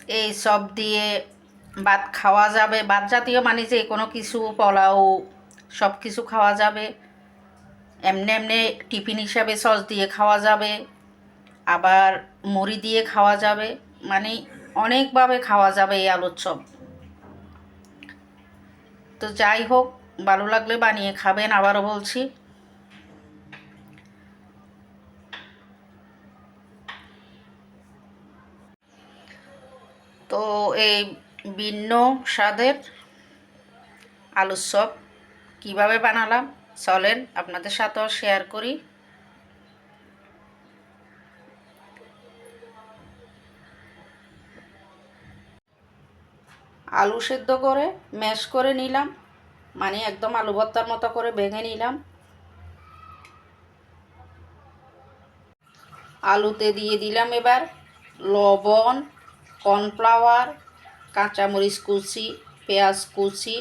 এই সব দিয়ে ভাত খাওয়া যাবে, ভাত জাতীয় মানে যে কোনো কিছু, পোলাও, সব কিছু খাওয়া যাবে। এমনি এমনি টিফিন হিসাবে সস দিয়ে খাওয়া যাবে, আবার মুড়ি দিয়ে খাওয়া যাবে, মানে অনেকভাবে খাওয়া যাবে এই আলুর চপ। তো যাই হোক, ভালো লাগলে বানিয়ে খাবেন, আবারও বলছি। তো এই ভিন্ন স্বাদের আলুর চপ কীভাবে বানালাম চলেন আপনাদের সাথেও শেয়ার করি। আলু সেদ্ধ করে ম্যাশ করে নিলাম, মানে একদম আলু ভর্তার মতো করে ভেঙে নিলাম। আলুতে দিয়ে দিলাম এবার লবণ, কর্নফ্লাওয়ার, কাঁচামরিচ কুচি, পেঁয়াজ কুচি,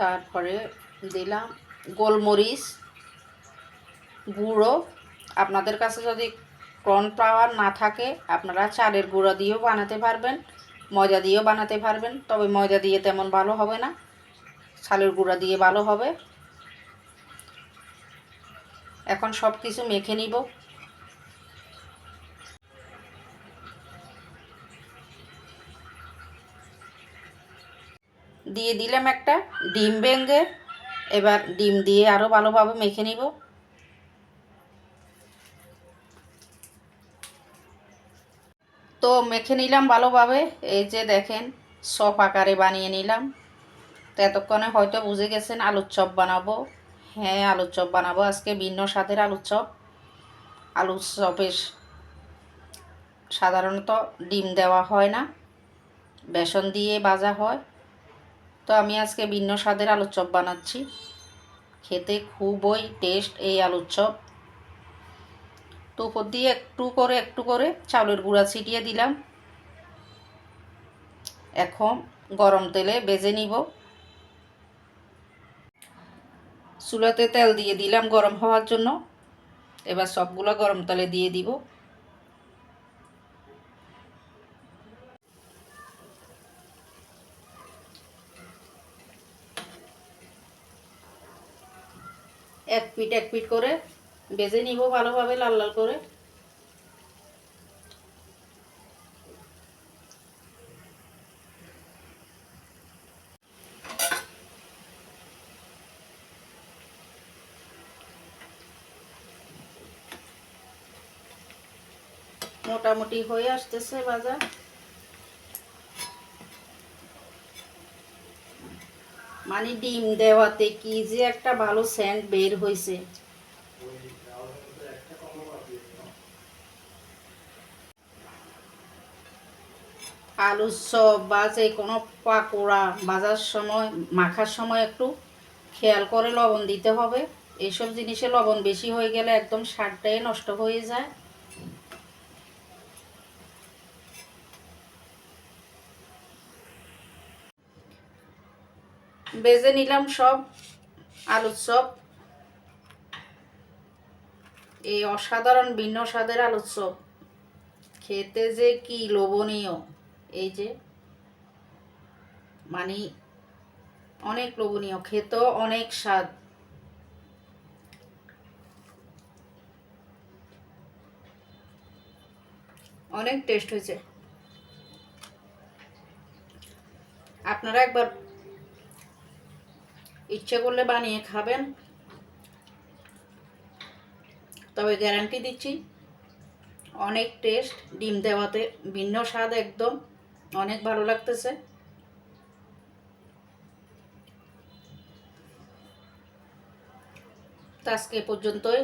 তারপরে দিলাম গোলমরিচ গুঁড়ো। আপনাদের কাছে যদি কর্নফ্লাওয়ার না থাকে আপনারা চালের গুঁড়ো দিয়েও বানাতে পারবেন, ময়দা দিয়েও বানাতে পারবেন, তবে ময়দা দিয়ে তেমন ভালো হবে না, চালের গুঁড়া দিয়ে ভালো হবে। এখন সব কিছু মেখে নিব। দিয়ে দিলাম একটা ডিম ভেঙে, এবার ডিম দিয়ে আরও ভালোভাবে মেখে নিব। তো মেখে নিলাম ভালোভাবে, এই যে দেখেন চপ আকারে বানিয়ে নিলাম। তো এতক্ষণে হয়তো বুঝে গেছেন আলুর চপ বানাবো। হ্যাঁ, আলুর চপ বানাবো আজকে, ভিন্ন স্বাদের আলুর চপ। আলুর চপে সাধারণত ডিম দেওয়া হয় না, বেসন দিয়ে ভাজা হয়। তো আমি আজকে ভিন্ন স্বাদের আলুর চপ বানাচ্ছি, খেতে খুবই টেস্ট এই আলুর চপ। তো উপর দিয়ে একটু করে চাউলের গুঁড়া ছিটিয়ে দিলাম। এখন গরম তেলে ভেজে নিব। চুলাতে তেল দিয়ে দিলাম গরম হওয়ার জন্য। এবার সবগুলো গরম তেলে দিয়ে দিব। এক পিঠ করে ভেজে নিব ভালোভাবে, লাল লাল করে। মোটামুটি হয়ে আসতেছে ভাজা। মানে ডিম দেওয়াতে কি যে একটা ভালো সেন্ট বের হয়েছে। আলুর চপ বা যে কোনো পাকোড়া ভাজার সময়, মাখার সময় একটু খেয়াল করে লবণ দিতে হবে। এইসব জিনিসে লবণ বেশি হয়ে গেলে একদম স্বাদটাই নষ্ট হয়ে যায়। ভেজে নিলাম সব আলুর চপ। এই অসাধারণ ভিন্ন স্বাদের আলুর চপ খেতে যে কি লোভনীয়, এই যে মানে অনেক লোভনীয়, খেতেও অনেক স্বাদ। অনেক টেস্ট হয়েছে। আপনারা একবার ইচ্ছে করলে বানিয়ে খাবেন, তবে গ্যারান্টি দিচ্ছি অনেক টেস্ট। ডিম দেওয়াতে ভিন্ন স্বাদ, একদম অনেক ভালো লাগতেছে। তো আজকে এ পর্যন্তই।